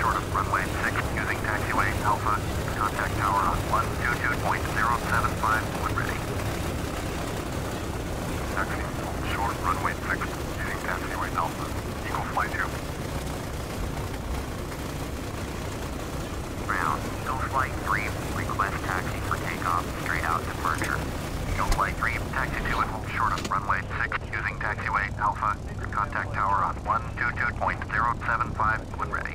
short of runway 6 using taxiway Alpha. Contact tower on 122.075 when ready. Taxi, hold short runway 6 using taxiway Alpha. Eagle Flight 2. Ground, Eagle Flight 3, request taxi for takeoff, straight out departure. Eagle Flight 3, taxi to and hold short of runway 6 using taxiway Alpha. Contact tower on 122.075 when ready.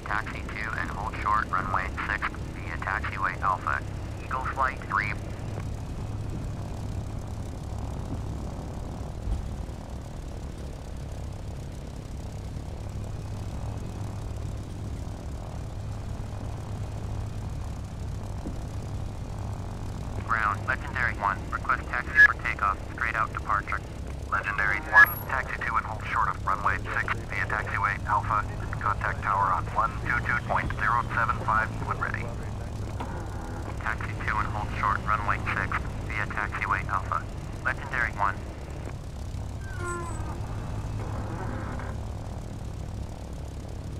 Taxi to and hold short runway 6 via taxiway Alpha. Eagle Flight 3. Ground, Legendary 1, request taxi for takeoff, straight out departure. Legendary 1, taxi to and hold short of runway 6 via taxiway Alpha. Contact tower on 122.075 when ready. Taxi to and hold short runway 6 via taxiway Alpha. Legendary 1.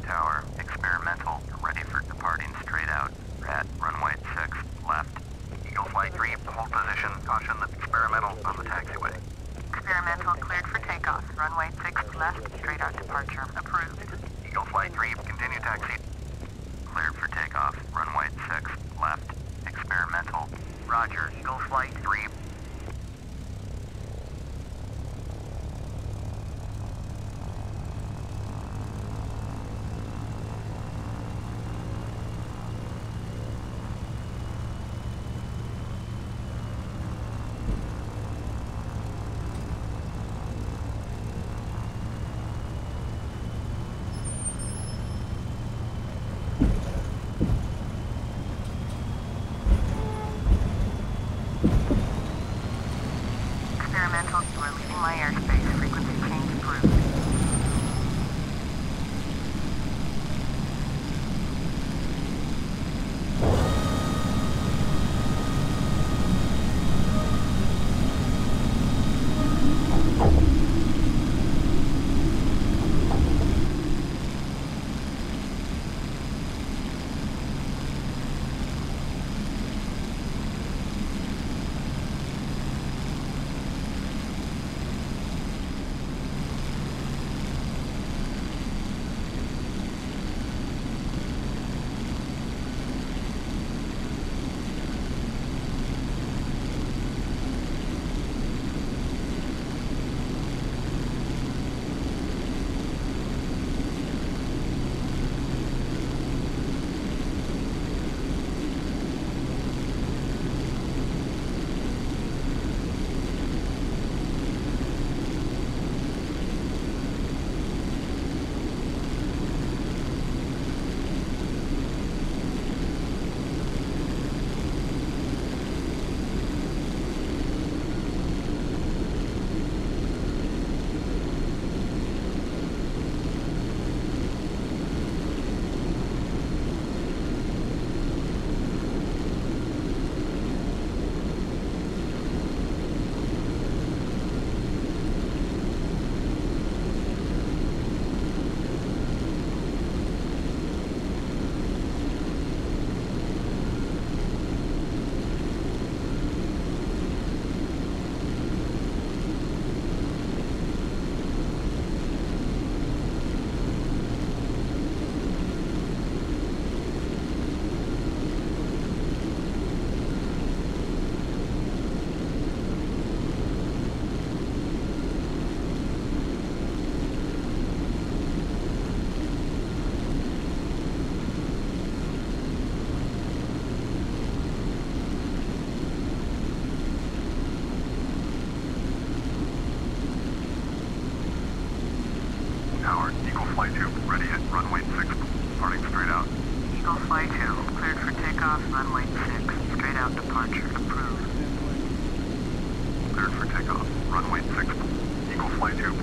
Tower, experimental, ready for departing straight out. At runway 6, left. Eagle Flight 3, hold position. Caution the experimental on the taxiway. Experimental cleared for takeoff. Runway 6 left, straight out departure. Approved. Eagle Flight 3, continue taxi. Cleared for takeoff. Runway 6, left. Experimental. Roger, Eagle Flight 3. Experimental, you are leaving my airspace. Frequency change approved. Tower, Eagle Flight 2, ready at runway 6, departing straight out. Eagle Flight 2, cleared for takeoff. Runway 6, straight out departure. Approved. Cleared for takeoff. Runway 6, Eagle Flight 2.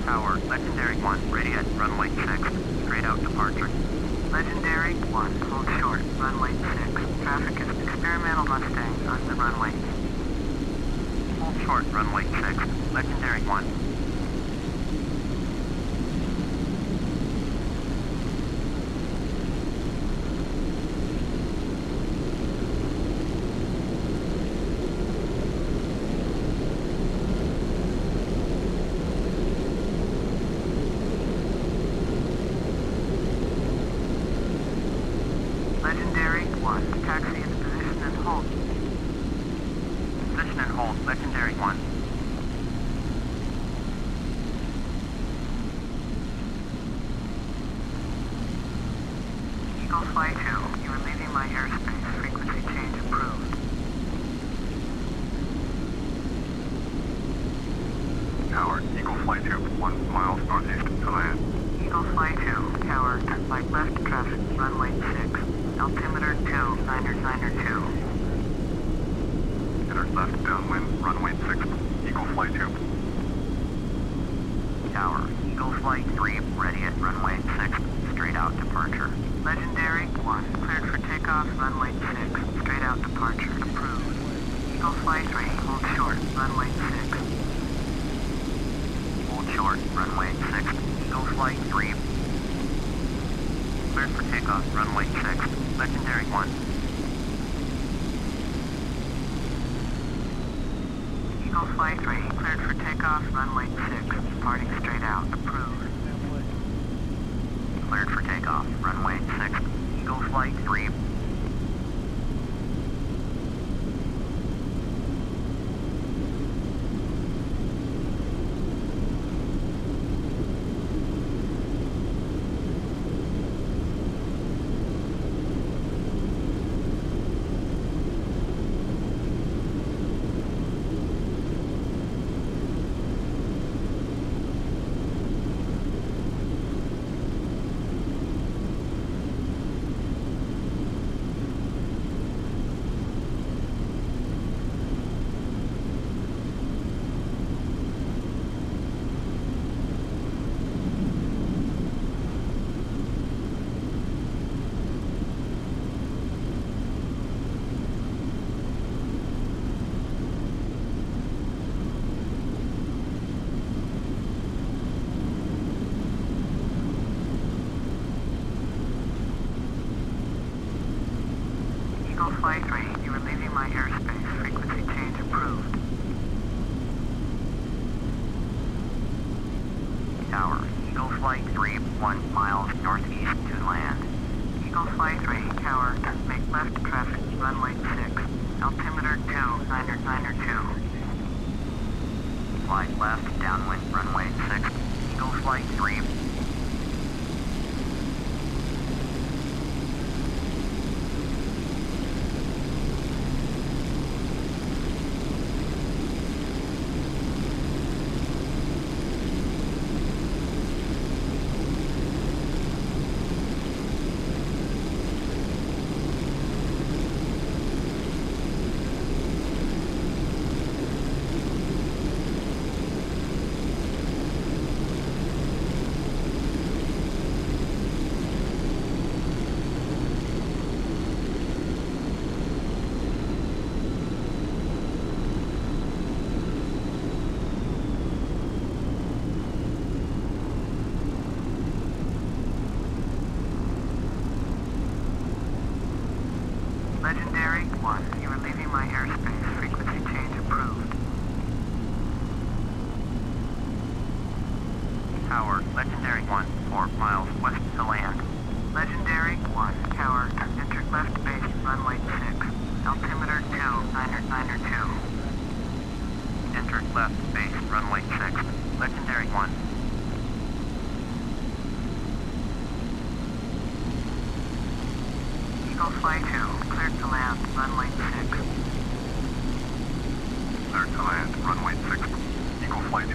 Tower, Legendary 1, ready at runway 6, straight out departure. Legendary 1, hold short. Runway 6. Traffic is experimental Mustang. short, runway 6, legendary 1. Legendary 1, taxi into position and hold. Position and hold, legendary 1. Eagle Flight 2, you are leaving my airspace. Frequency change approved. Tower, Eagle Flight 2, 1 miles northeast to land. Eagle Flight 2, tower, like left traffic, runway 6, altimeter 2, 2. Enter left downwind, runway 6, Eagle Flight 2. Tower, Eagle Flight 3, ready at runway 6, straight out departure. Legendary 1, cleared for takeoff, runway 6, straight out departure, approved. Eagle Flight 3, hold short, runway 6. Hold short, runway 6, Eagle Flight 3. Cleared for takeoff, runway 6, legendary 1. Eagle Flight 3, cleared for takeoff, runway 6, departing straight out, approved. Cleared for takeoff, runway 6, Eagle Flight 3. Eagle Flight 3, you are leaving my airspace. Frequency change approved. Tower, Eagle Flight 3, 1 miles northeast to land. Eagle Flight 3, tower, make left traffic, runway 6, altimeter 2, 2. Slide left, downwind, runway 6, Eagle Flight 3. Legendary 1, you are leaving my airspace. Frequency change approved. Tower, legendary 1, 4 miles west to land. Legendary 1, tower, enter left base, runway 6, altimeter 2, 2. Enter left base, runway 6, legendary 1. Eagle Flight 2, cleared to land, runway 6. Cleared to land, runway 6, Eagle Flight 2.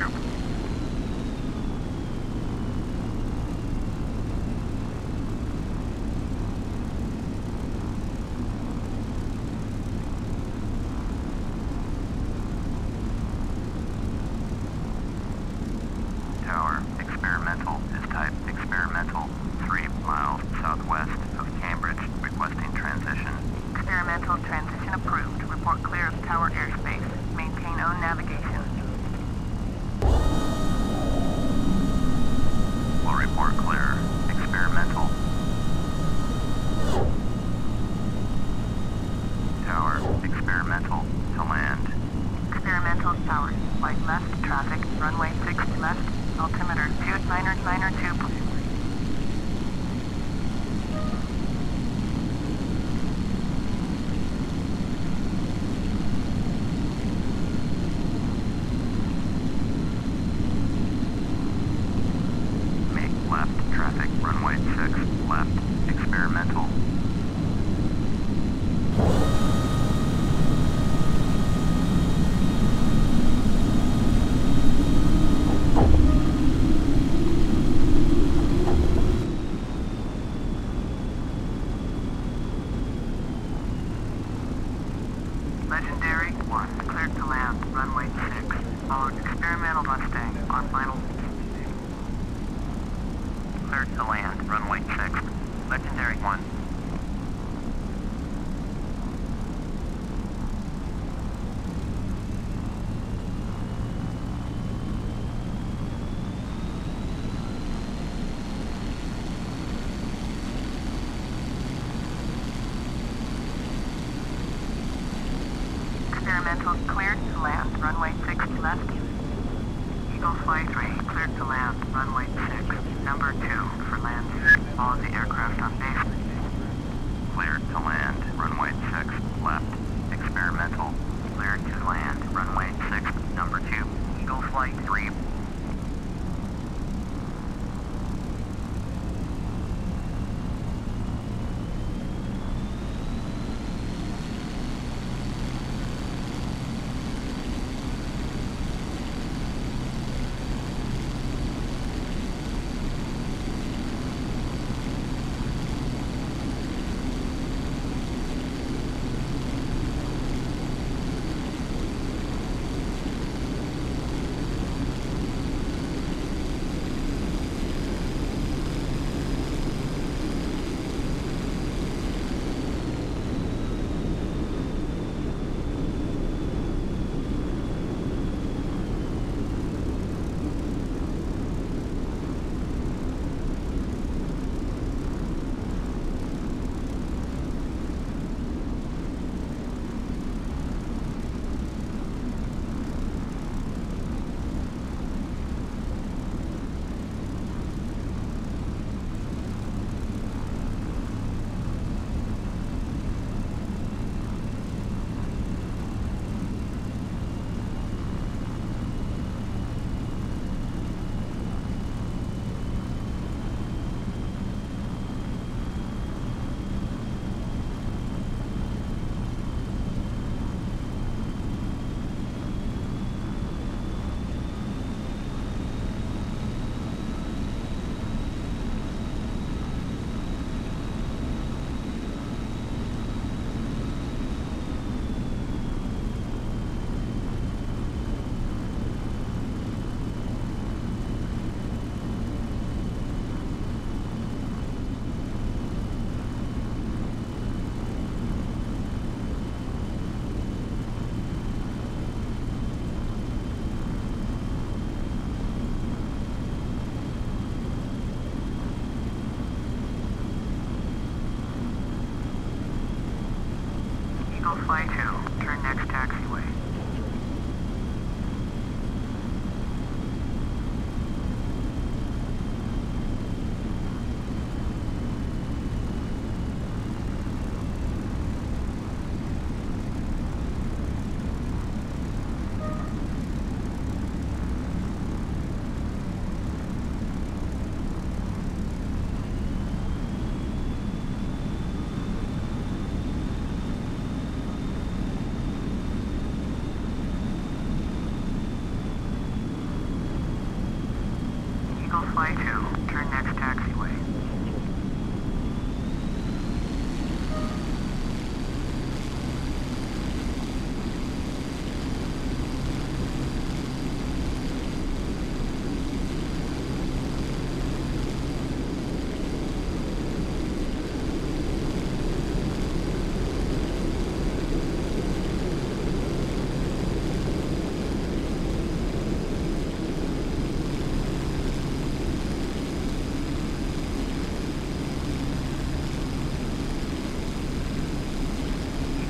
Tower, experimental is type experimental, 3 miles southwest of Cambridge, requesting transition. Experimental transition approved. Report clear of tower airspace. Maintain No navigation. Will report clear. Experimental. Tower, experimental to land. Experimental tower. Light left, traffic, runway 6 left, altimeter 2992. Make left, traffic, runway 6 left, experimental. Legendary 1, cleared to land, runway 6. Followed experimental Mustang on final. Cleared to land, runway 6. Legendary 1. Experimental cleared to land, runway 6 left. Eagle Flight 3, cleared to land, runway 6. Number 2 for land. Follow the aircraft on base. Cleared to land, runway 6 left, experimental. Cleared to land, runway 6, number 2, Eagle Flight 3. Eagle Flight 2, turn next taxiway.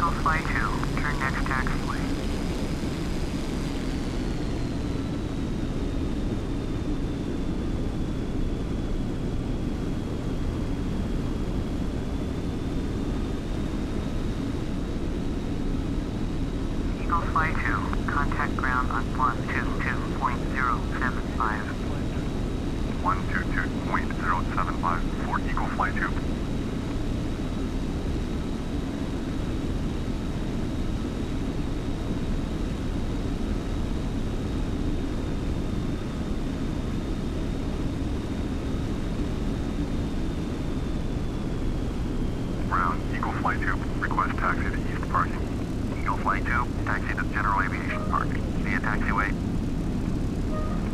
Eagle Flight 2, turn next taxiway. Eagle Flight 2, contact ground on 122.075. 122.075 for Eagle Flight 2. Ground, Eagle Flight 2, request taxi to East Parking. Eagle Flight 2, taxi to General Aviation Parking via taxiway.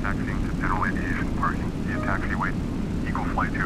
Taxiing to General Aviation Parking via taxiway. Eagle Flight 2.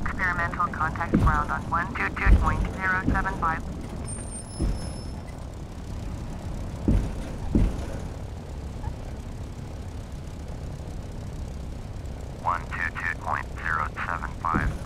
Experimental contact ground on 122.075. One two two point zero seven five.